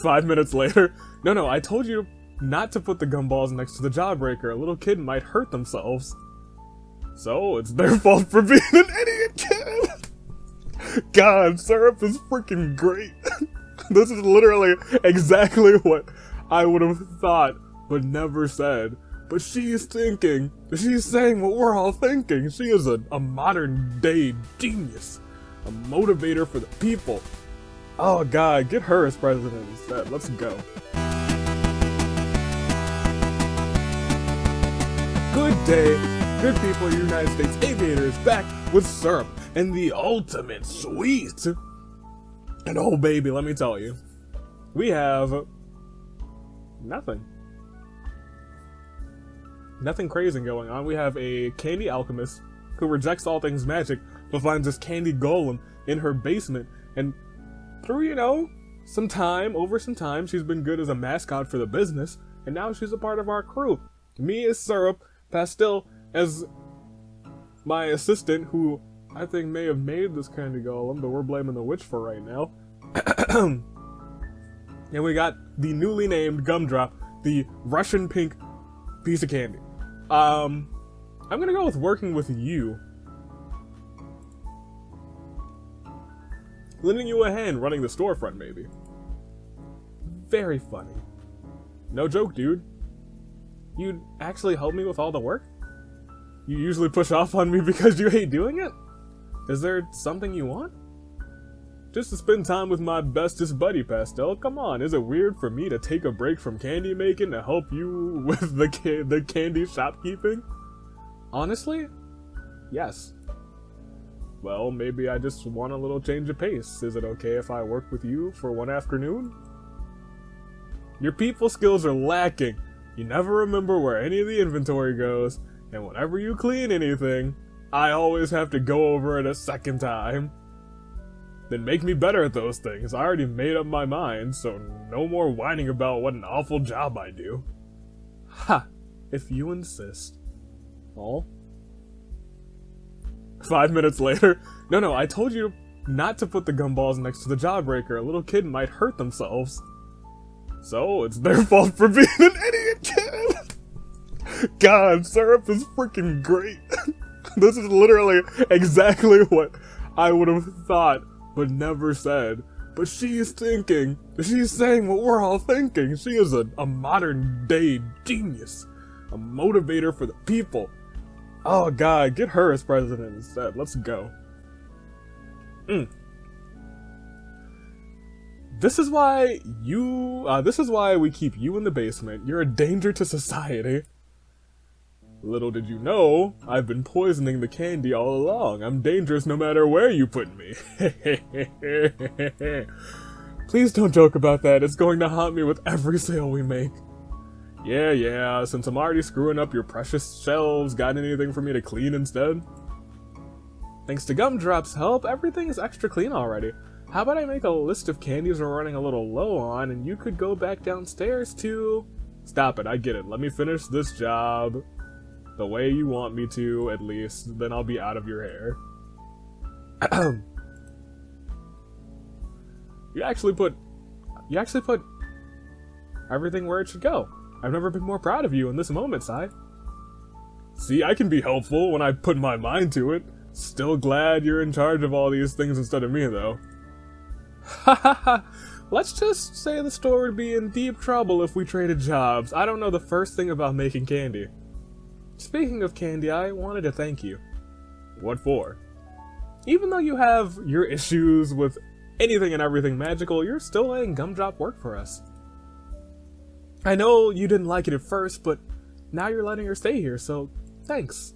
5 minutes later, no, I told you not to put the gumballs next to the jawbreaker. A little kid might hurt themselves. So, it's their fault for being an idiot kid. God, syrup is freaking great. This is literally exactly what I would have thought, but never said. But she's thinking, she's saying what we're all thinking. She is a modern day genius. A motivator for the people. Oh God, get her as president instead. Let's go. Good day, good people. United States Aviators back with syrup and the ultimate sweet. And oh baby, let me tell you, we have nothing. Nothing crazy going on. We have a candy alchemist who rejects all things magic, but finds this candy golem in her basement, and through, over some time, she's been good as a mascot for the business, and now she's a part of our crew. Me as Syrup, Pastel as my assistant, who I think may have made this candy golem, but we're blaming the witch for right now. And we got the newly named Gumdrop, the Russian pink piece of candy. I'm gonna go with working with you. Lending you a hand running the storefront, maybe. Very funny. No joke, dude. You'd actually help me with all the work? You usually push off on me because you hate doing it? Is there something you want? Just to spend time with my bestest buddy, Pastel. Come on, is it weird for me to take a break from candy making to help you with the candy shopkeeping? Honestly, yes. Well, maybe I just want a little change of pace. Is it okay if I work with you for one afternoon? Your people skills are lacking. You never remember where any of the inventory goes, and whenever you clean anything, I always have to go over it a second time. Then make me better at those things. I already made up my mind, so no more whining about what an awful job I do. Ha! If you insist. Oh? 5 minutes later, no, I told you not to put the gumballs next to the jawbreaker. A little kid might hurt themselves. So, it's their fault for being an idiot kid. God, syrup is freaking great. This is literally exactly what I would have thought, but never said. But she's thinking, she's saying what we're all thinking. She is a modern day genius. A motivator for the people. Oh God, get her as president instead. Let's go. This is why we keep you in the basement. You're a danger to society. Little did you know, I've been poisoning the candy all along. I'm dangerous no matter where you put me. Please don't joke about that. It's going to haunt me with every sale we make. Yeah, since I'm already screwing up your precious shelves, got anything for me to clean instead? Thanks to Gumdrop's help, everything is extra clean already. How about I make a list of candies we're running a little low on, and you could go back downstairs to... Stop it, I get it. Let me finish this job the way you want me to, at least. Then I'll be out of your hair. You actually put everything where it should go. I've never been more proud of you in this moment, Sai. See, I can be helpful when I put my mind to it. Still glad you're in charge of all these things instead of me, though. Hahaha. Let's just say the store would be in deep trouble if we traded jobs. I don't know the first thing about making candy. Speaking of candy, I wanted to thank you. What for? Even though you have your issues with anything and everything magical, you're still letting Gumdrop work for us. I know you didn't like it at first, but now you're letting her stay here, so thanks.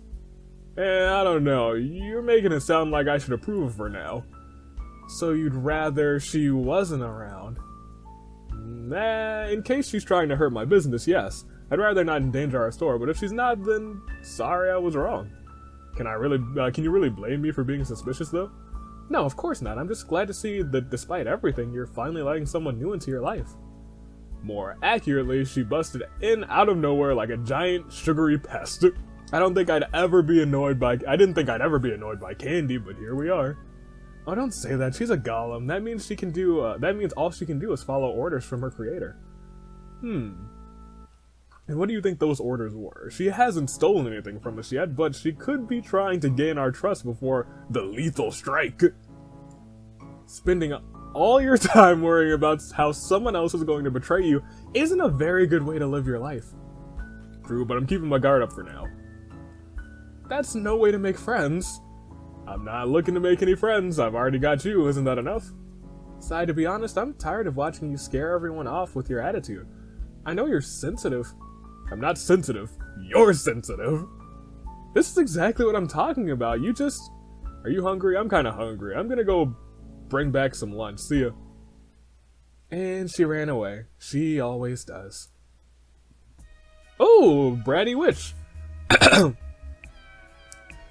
I don't know, you're making it sound like I should approve of her now. So you'd rather she wasn't around? In case she's trying to hurt my business, yes. I'd rather not endanger our store, but if she's not, then sorry I was wrong. Can you really blame me for being suspicious, though? No, of course not. I'm just glad to see that despite everything, you're finally letting someone new into your life. More accurately, she busted in out of nowhere like a giant sugary pest. I didn't think I'd ever be annoyed by candy, but here we are. Oh, don't say that. She's a golem. That means she can do, that means all she can do is follow orders from her creator. And what do you think those orders were? She hasn't stolen anything from us yet, but she could be trying to gain our trust before the lethal strike. Spending all your time worrying about how someone else is going to betray you isn't a very good way to live your life. True, but I'm keeping my guard up for now. That's no way to make friends. I'm not looking to make any friends. I've already got you. Isn't that enough? Sai, to be honest, I'm tired of watching you scare everyone off with your attitude. I know you're sensitive. I'm not sensitive. You're sensitive. This is exactly what I'm talking about. You just... Are you hungry? I'm kind of hungry. I'm gonna go bring back some lunch. See ya. And she ran away. She always does. Oh, bratty witch.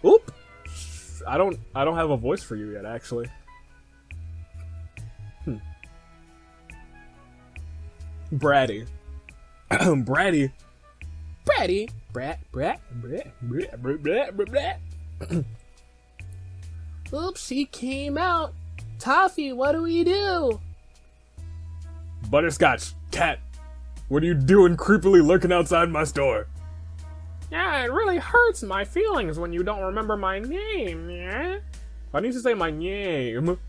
Oop. I don't have a voice for you yet, actually. Bratty. Bratty. Bratty. Brat. Oops, she came out. Toffee, what do we do? Butterscotch. Cat. What are you doing creepily lurking outside my store? Yeah, it really hurts my feelings when you don't remember my name, yeah? I need to say my name.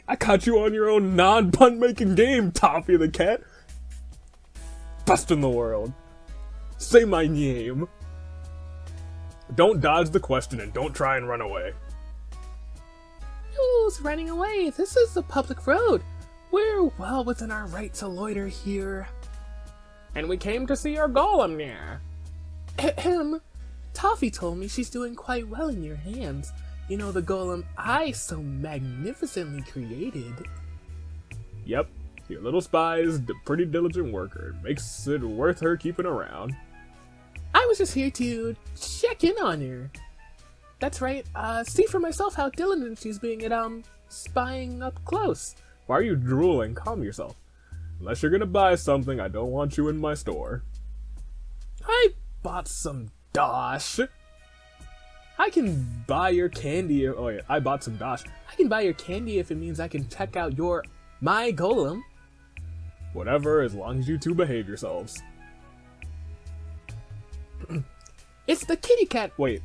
I caught you on your own non-pun making game, Toffee the cat. Best in the world. Say my name. Don't dodge the question and don't try and run away. Who's running away? This is a public road. We're well within our right to loiter here. And we came to see your golem, yeah. Ahem. Toffee told me she's doing quite well in your hands. You know, the golem I so magnificently created. Yep, your little spy is a pretty diligent worker. It makes it worth her keeping around. I was just here to check in on her. That's right, see for myself how diligent she's being at, spying up close. Why are you drooling? Calm yourself. Unless you're gonna buy something, I don't want you in my store. I bought some dosh. I can buy your candy. Oh yeah, I bought some dosh. I can buy your candy if it means I can check out my golem. Whatever, as long as you two behave yourselves. It's the kitty cat. Wait.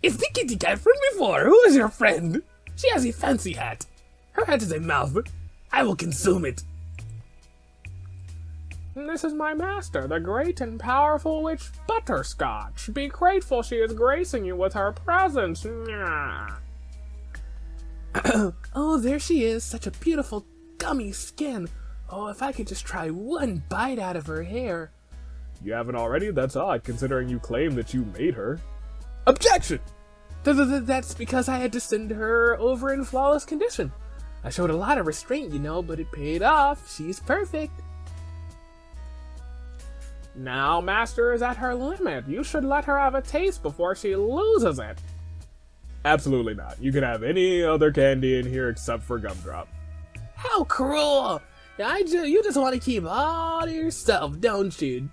It's the kitty cat from before. Who is your friend? She has a fancy hat. Her hat is a mouth. I will consume it. This is my master, the great and powerful witch Butterscotch. Be grateful she is gracing you with her presence. Oh, there she is. Such a beautiful, gummy skin. Oh, if I could just try one bite out of her hair. You haven't already? That's odd, considering you claim that you made her. Objection! That's because I had to send her over in flawless condition. I showed a lot of restraint, you know, but it paid off. She's perfect. Now Master is at her limit. You should let her have a taste before she loses it. Absolutely not. You can have any other candy in here except for Gumdrop. How cruel! You just want to keep all to yourself, don't you?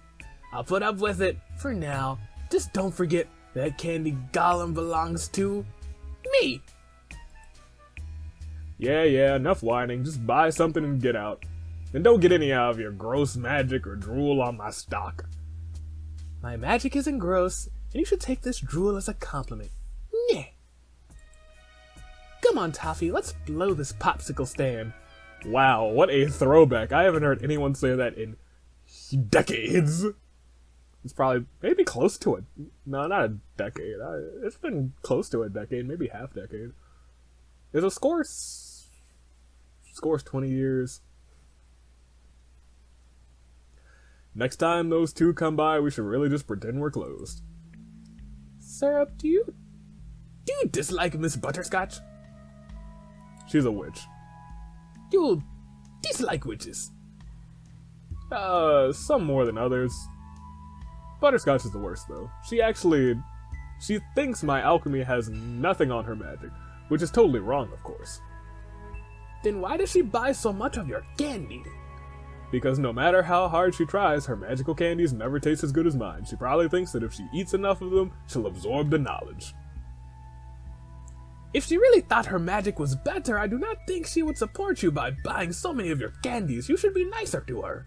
I'll put up with it for now. Just don't forget that candy golem belongs to me. Yeah, enough whining. Just buy something and get out. And don't get any of your gross magic or drool on my stock. My magic isn't gross, and you should take this drool as a compliment. Nyeh. Come on, Toffee, let's blow this popsicle stand. Wow, what a throwback. I haven't heard anyone say that in decades. It's probably, maybe close to it. No, not a decade. It's been close to a decade, maybe half decade. Is a score's 20 years. Next time those two come by, we should really just pretend we're closed. Syrup, do you dislike Miss Butterscotch? She's a witch. You dislike witches? Some more than others. Butterscotch is the worst, though. She thinks my alchemy has nothing on her magic, which is totally wrong, of course. Then why does she buy so much of your candy? Because no matter how hard she tries, her magical candies never taste as good as mine. She probably thinks that if she eats enough of them, she'll absorb the knowledge. If she really thought her magic was better, I do not think she would support you by buying so many of your candies. You should be nicer to her.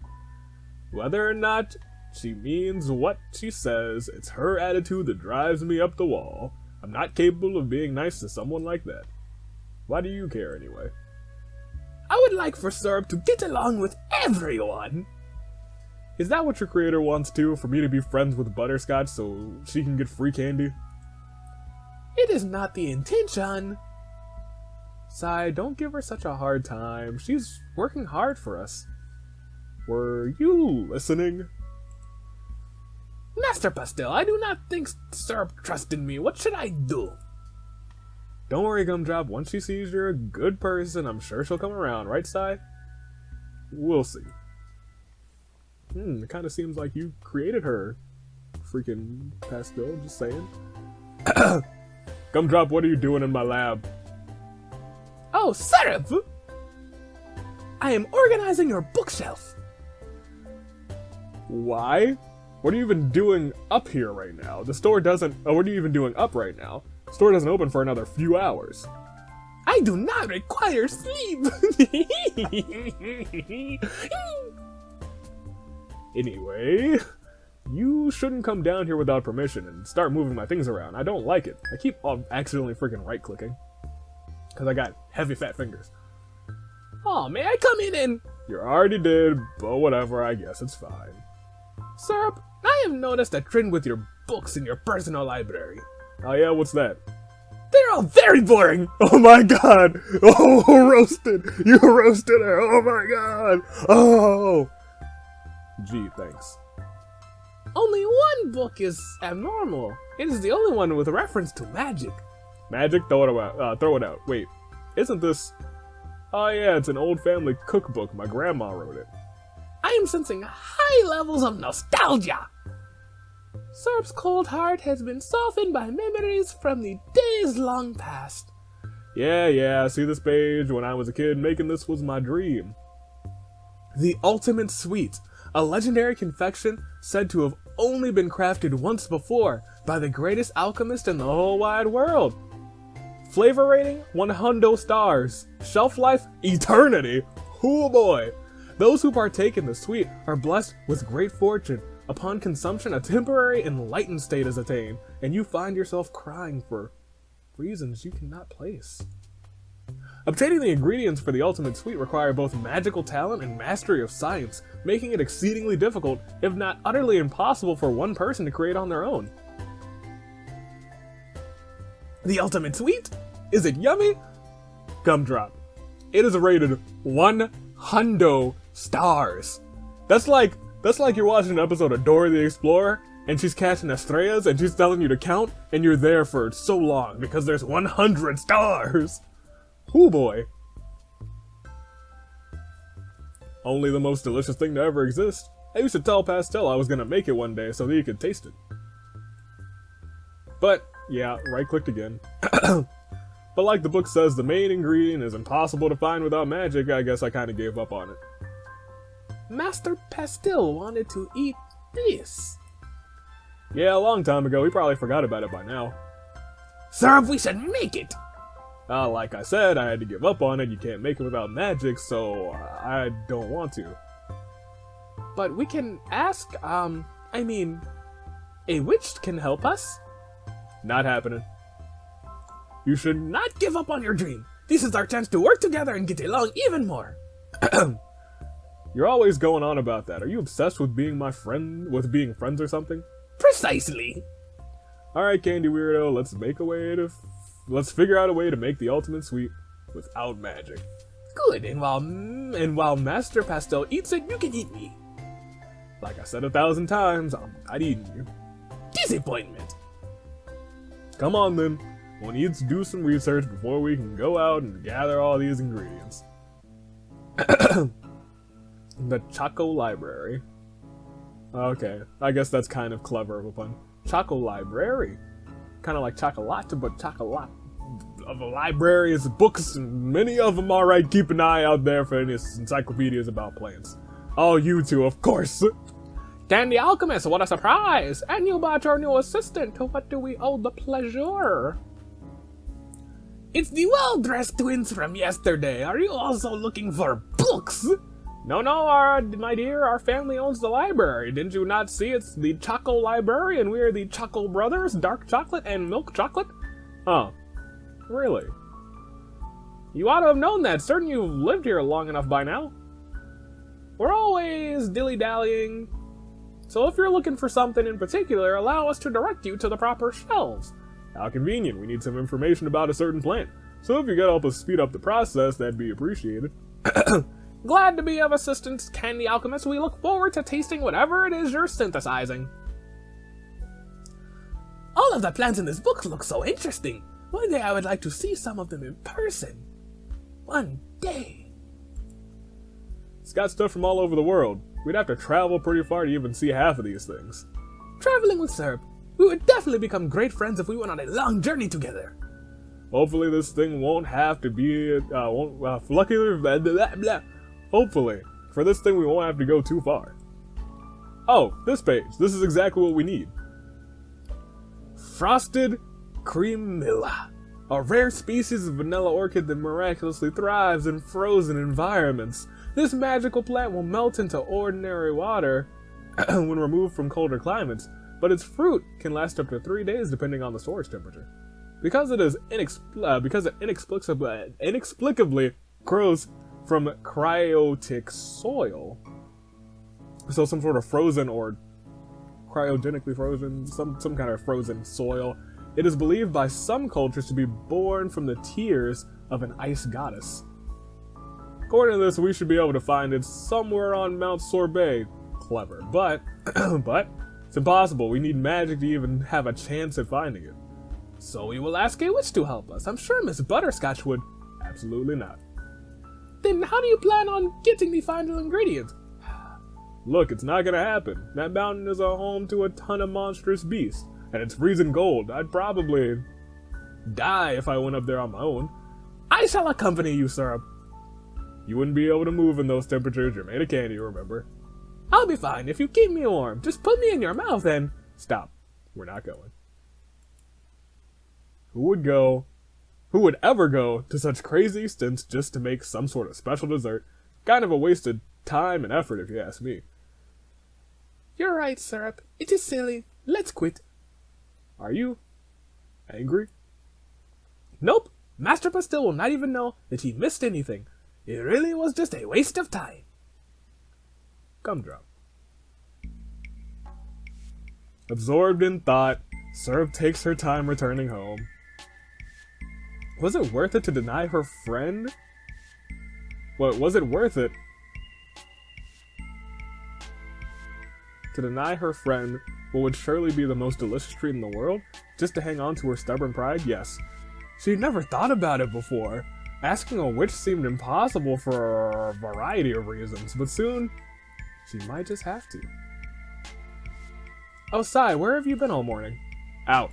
Whether or not she means what she says, it's her attitude that drives me up the wall. I'm not capable of being nice to someone like that. Why do you care anyway? I would like for Syrup to get along with everyone. Is that what your creator wants too? For me to be friends with Butterscotch so she can get free candy? It is not the intention. Sai, don't give her such a hard time. She's working hard for us. Were you listening? Master Pastel, I do not think Syrup trusted me. What should I do? Don't worry, Gumdrop. Once she sees you're a good person, I'm sure she'll come around, right, Sai? We'll see. It kind of seems like you created her. Freaking Pastel, just saying. Gumdrop, what are you doing in my lab? Oh, Syrup! I am organizing your bookshelf. Why? What are you even doing up here right now? The store doesn't... Oh, what are you even doing up right now? The store doesn't open for another few hours. I do not require sleep. Anyway, you shouldn't come down here without permission and start moving my things around. I don't like it. I keep accidentally freaking right-clicking. Because I got heavy fat fingers. Oh, may I come in and... You already did, but whatever, I guess it's fine. Syrup, I have noticed a trend with your books in your personal library. Oh yeah, what's that? They're all very boring! Oh my god! Oh, roasted! You roasted her! Oh my god! Oh! Gee, thanks. Only one book is abnormal. It is the only one with reference to magic. Magic? Throw it out. Wait, isn't this... Oh yeah, it's an old family cookbook. My grandma wrote it. I am sensing high levels of nostalgia. Syrup's cold heart has been softened by memories from the days long past. Yeah, see this page? When I was a kid, making this was my dream. The ultimate sweet, a legendary confection said to have only been crafted once before by the greatest alchemist in the whole wide world. Flavor rating, 100 stars. Shelf life, eternity. Oh boy. Those who partake in the sweet are blessed with great fortune. Upon consumption, a temporary enlightened state is attained, and you find yourself crying for reasons you cannot place. Obtaining the ingredients for the ultimate sweet require both magical talent and mastery of science, making it exceedingly difficult, if not utterly impossible for one person to create on their own. The ultimate sweet? Is it yummy? Gumdrop. It is rated 100 stars. That's like you're watching an episode of Dora the Explorer, and she's catching estrellas, and she's telling you to count, and you're there for so long because there's 100 stars. Ooh boy. Only the most delicious thing to ever exist. I used to tell Pastel I was gonna make it one day so that you could taste it. But, yeah, right-clicked again. But like the book says, the main ingredient is impossible to find without magic. I guess I kinda gave up on it. Master Pastel wanted to eat this. Yeah, a long time ago. He probably forgot about it by now. Syrup, we should make it! Like I said, I had to give up on it. You can't make it without magic, so I don't want to. But we can ask, a witch can help us? Not happening. You should not give up on your dream. This is our chance to work together and get along even more. You're always going on about that. Are you obsessed with being my friend, with being friends or something? Precisely. Alright, Candy Weirdo, let's figure out a way to make the ultimate sweet without magic. Good, and while Master Pastel eats it, you can eat me. Like I said 1,000 times, I'm not eating you. Disappointment. Come on then. We'll need to do some research before we can go out and gather all these ingredients. The Choco Library. Okay, I guess that's kind of clever of a pun. Choco Library. Kind of like chocolate, but chocolate. Of a library is books, and many of them, alright. Keep an eye out there for any encyclopedias about plants. Oh, you two, of course. Candy Alchemist, what a surprise! And you brought your new assistant. To what do we owe the pleasure? It's the well-dressed twins from yesterday. Are you also looking for books? No, my dear, our family owns the library. Didn't you not see it's the Choco Library and we are the Choco Brothers, dark chocolate and milk chocolate? Oh, really? You ought to have known that. Certain you've lived here long enough by now. We're always dilly-dallying. So if you're looking for something in particular, allow us to direct you to the proper shelves. How convenient. We need some information about a certain plant. So if you could help us speed up the process, that'd be appreciated. Glad to be of assistance, Candy Alchemist. We look forward to tasting whatever it is you're synthesizing. All of the plants in this book look so interesting. One day I would like to see some of them in person. One day. It's got stuff from all over the world. We'd have to travel pretty far to even see half of these things. Traveling with Syrup. We would definitely become great friends if we went on a long journey together. Hopefully this thing won't have to be, Hopefully, for this thing we won't have to go too far. Oh, this page. This is exactly what we need. Frosted Creamilla. A rare species of vanilla orchid that miraculously thrives in frozen environments. This magical plant will melt into ordinary water when removed from colder climates, but its fruit can last up to 3 days depending on the storage temperature. Because it inexplicably grows from cryotic soil, so some sort of frozen or cryogenically frozen, some kind of frozen soil, it is believed by some cultures to be born from the tears of an ice goddess. According to this, we should be able to find it somewhere on Mount Sorbet. Clever, but it's impossible. We need magic to even have a chance at finding it. So we will ask a witch to help us. I'm sure Miss Butterscotch would. Absolutely not. Then how do you plan on getting the final ingredient? Look, it's not gonna happen. That mountain is a home to a ton of monstrous beasts, and it's freezing cold. I'd probably die if I went up there on my own. I shall accompany you, Syrup. You wouldn't be able to move in those temperatures. You're made of candy, remember? I'll be fine if you keep me warm. Just put me in your mouth and... Stop. We're not going. Who would ever go to such crazy stints just to make some sort of special dessert? Kind of a wasted time and effort, if you ask me. You're right, Syrup. It is silly. Let's quit. Are you angry? Nope. Master Pastil will not even know that he missed anything. It really was just a waste of time. Gumdrop. Absorbed in thought, Syrup takes her time returning home. Was it worth it to deny her friend? What, was it worth it to deny her friend what would surely be the most delicious treat in the world? Just to hang on to her stubborn pride? Yes. She'd never thought about it before. Asking a witch seemed impossible for a variety of reasons, but soon she might just have to. Oh, Sai, where have you been all morning? Out.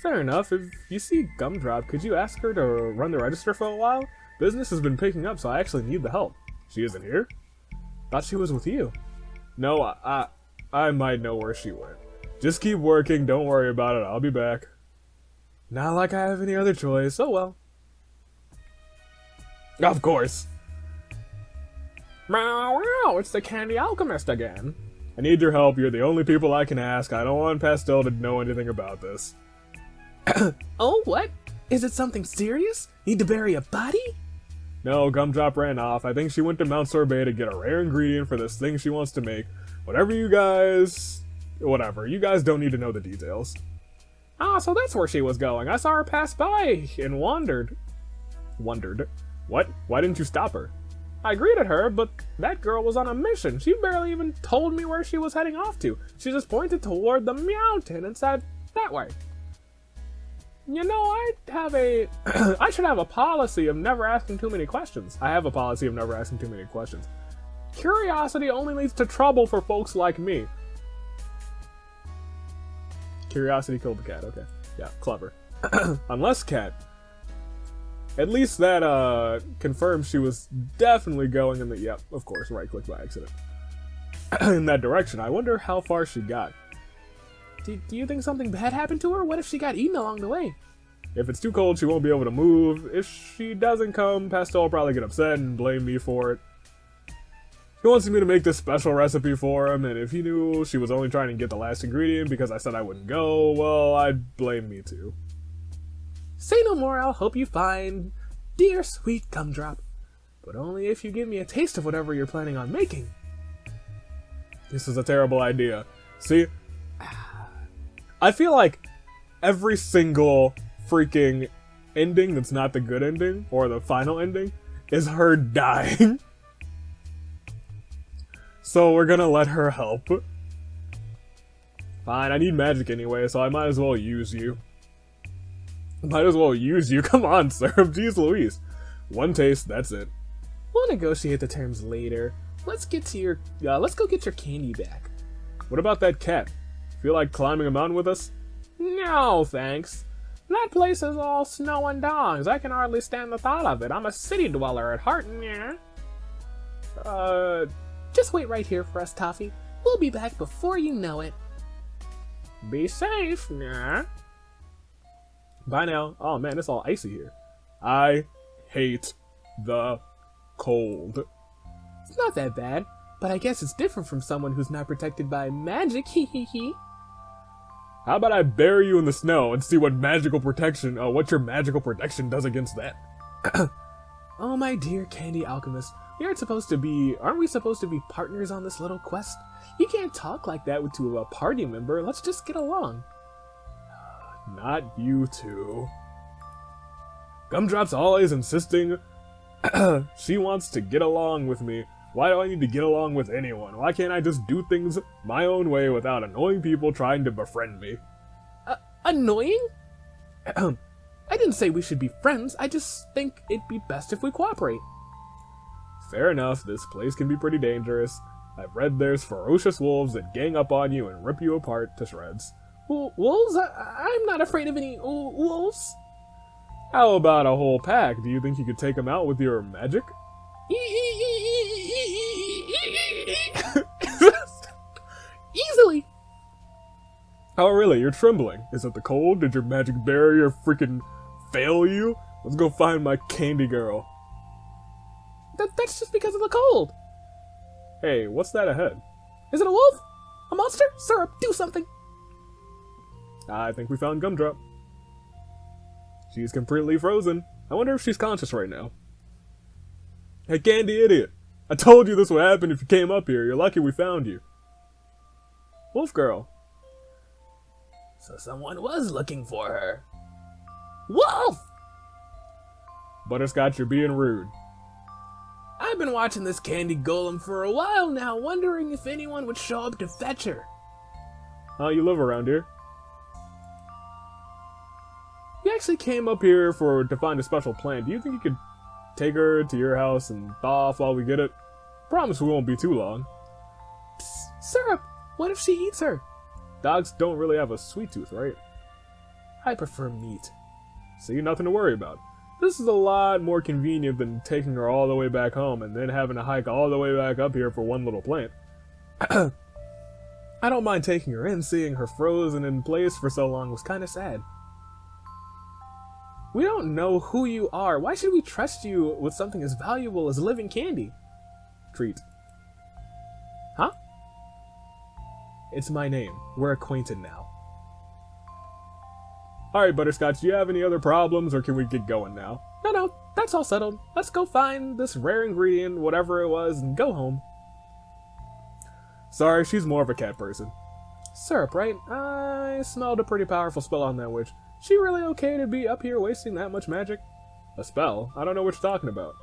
Fair enough. If you see Gumdrop, could you ask her to run the register for a while? Business has been picking up, so I actually need the help. She isn't here? Thought she was with you. No, I might know where she went. Just keep working, don't worry about it, I'll be back. Not like I have any other choice, oh well. Of course. Meow, meow, it's the Candy Alchemist again. I need your help, you're the only people I can ask. I don't want Pastel to know anything about this. Oh, what? Is it something serious? Need to bury a body? No, Gumdrop ran off. I think she went to Mount Sorbet to get a rare ingredient for this thing she wants to make. Whatever, you guys don't need to know the details. Ah, so that's where she was going. I saw her pass by and wondered. Wondered? What? Why didn't you stop her? I greeted her, but that girl was on a mission. She barely even told me where she was heading off to. She just pointed toward the mountain and said, that way. You know, I should have a policy of never asking too many questions. I have a policy of never asking too many questions. Curiosity only leads to trouble for folks like me. Curiosity killed the cat, okay. Yeah, clever. Unless cat. At least that, confirms she was definitely going in the, yep, of course, right-click by accident. In that direction. I wonder how far she got. Do you think something bad happened to her? What if she got eaten along the way? If it's too cold, she won't be able to move. If she doesn't come, Pastel will probably get upset and blame me for it. He wants me to make this special recipe for him, and if he knew she was only trying to get the last ingredient because I said I wouldn't go, well, I'd blame me too. Say no more, I'll help you find dear sweet gumdrop. But only if you give me a taste of whatever you're planning on making. This is a terrible idea. See? I feel like every single freaking ending that's not the good ending, or the final ending, is her dying. So we're gonna let her help. Fine, I need magic anyway, so I might as well use you. Come on, Syrup. Jeez Louise. One taste, that's it. We'll negotiate the terms later. Let's go get your candy back. What about that cat? Feel like climbing a mountain with us? No, thanks. That place is all snow and dogs. I can hardly stand the thought of it. I'm a city dweller at heart. Just wait right here for us, Toffee. We'll be back before you know it. Be safe. Bye now. Oh man, it's all icy here. I hate the cold. It's not that bad, but I guess it's different from someone who's not protected by magic. Hee. How about I bury you in the snow and see what your magical protection does against that? Oh my dear candy alchemist, aren't we supposed to be partners on this little quest? You can't talk like that to a party member. Let's just get along. Not you two. Gumdrop's always insisting she wants to get along with me. Why do I need to get along with anyone? Why can't I just do things my own way without annoying people trying to befriend me? Annoying? I didn't say we should be friends. I just think it'd be best if we cooperate. Fair enough, this place can be pretty dangerous. I've read there's ferocious wolves that gang up on you and rip you apart to shreds. Wolves? I'm not afraid of any wolves. How about a whole pack? Do you think you could take them out with your magic? Easily. Oh really? You're trembling. Is it the cold? Did your magic barrier freaking fail you? Let's go find my candy girl. That's just because of the cold. Hey, what's that ahead? Is it a wolf? A monster? Syrup, do something. I think we found Gumdrop. She's completely frozen. I wonder if she's conscious right now. Hey, Candy Idiot. I told you this would happen if you came up here. You're lucky we found you. Wolf Girl. So someone was looking for her. Wolf! Butterscotch, you're being rude. I've been watching this candy golem for a while now, wondering if anyone would show up to fetch her. Oh, you live around here? We actually came up here to find a special plant. Do you think you could take her to your house and thaw off while we get it? Promise we won't be too long. Psst, Syrup, what if she eats her? Dogs don't really have a sweet tooth, right? I prefer meat. See, nothing to worry about. This is a lot more convenient than taking her all the way back home and then having to hike all the way back up here for one little plant. I don't mind taking her in. Seeing her frozen in place for so long was kind of sad. We don't know who you are. Why should we trust you with something as valuable as living candy? Treat. Huh? It's my name. We're acquainted now. Alright, Butterscotch, do you have any other problems, or can we get going now? No, that's all settled. Let's go find this rare ingredient, whatever it was, and go home. Sorry, she's more of a cat person. Syrup, right? I smelled a pretty powerful spell on that witch. She really okay to be up here wasting that much magic? A spell? I don't know what you're talking about.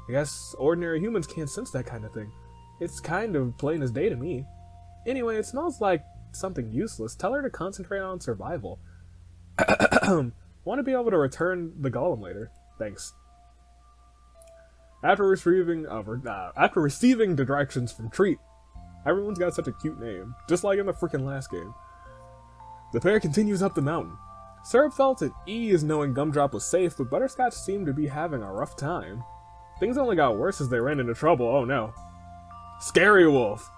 I guess ordinary humans can't sense that kind of thing. It's kind of plain as day to me. Anyway, it smells like something useless. Tell her to concentrate on survival. Want to be able to return the golem later. Thanks. After receiving the directions from Treat, everyone's got such a cute name, just like in the freaking last game. The pair continues up the mountain. Syrup felt at ease knowing Gumdrop was safe, but Butterscotch seemed to be having a rough time. Things only got worse as they ran into trouble. Oh no. Scary Wolf!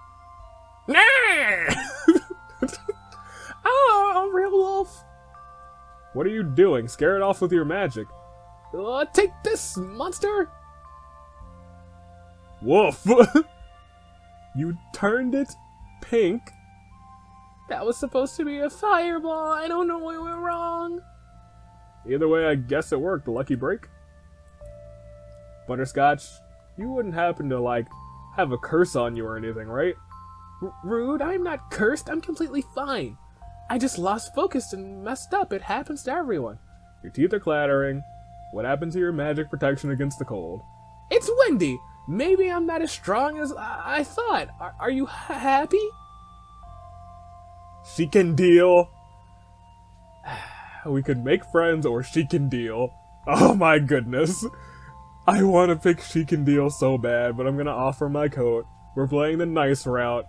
Oh, a real wolf! What are you doing? Scare it off with your magic. Take this, monster! Woof! You turned it pink. That was supposed to be a fireball. I don't know what went wrong. Either way, I guess it worked. Lucky break. Butterscotch, you wouldn't happen to, like, have a curse on you or anything, right? Rude, I'm not cursed. I'm completely fine. I just lost focus and messed up. It happens to everyone. Your teeth are clattering. What happened to your magic protection against the cold? It's windy. Maybe I'm not as strong as I thought. Are you happy? She can deal. We could make friends or she can deal. Oh my goodness. I want to pick she can deal so bad, but I'm gonna offer my coat. We're playing the nice route.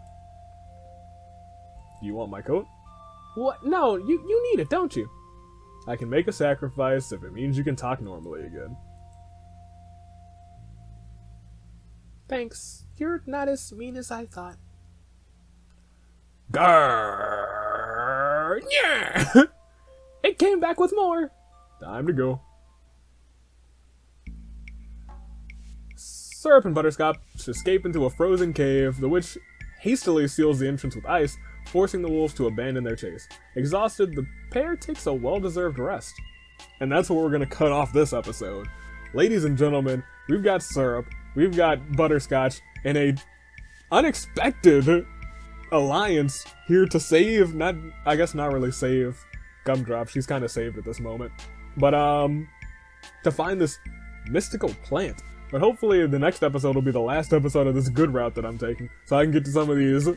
You want my coat? What? No, you need it, don't you? I can make a sacrifice if it means you can talk normally again. Thanks. You're not as mean as I thought. Grrr! Yeah! It came back with more. Time to go. Syrup and Butterscotch escape into a frozen cave. The witch hastily seals the entrance with ice, forcing the wolves to abandon their chase. Exhausted, the pair takes a well-deserved rest. And that's where we're going to cut off this episode. Ladies and gentlemen, we've got Syrup, we've got Butterscotch, and a unexpected alliance here to save, not really save Gumdrop, she's kind of saved at this moment, but to find this mystical plant. But hopefully the next episode will be the last episode of this good route that I'm taking, so I can get to some of these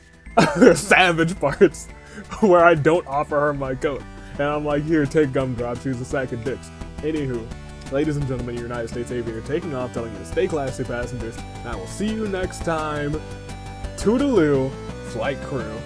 savage parts where I don't offer her my coat. And I'm like, here, take Gumdrop, she's a sack of dicks. Anywho, ladies and gentlemen, your United States Aviator taking off, telling you to stay classy, passengers, and I will see you next time. Toodaloo, flight crew.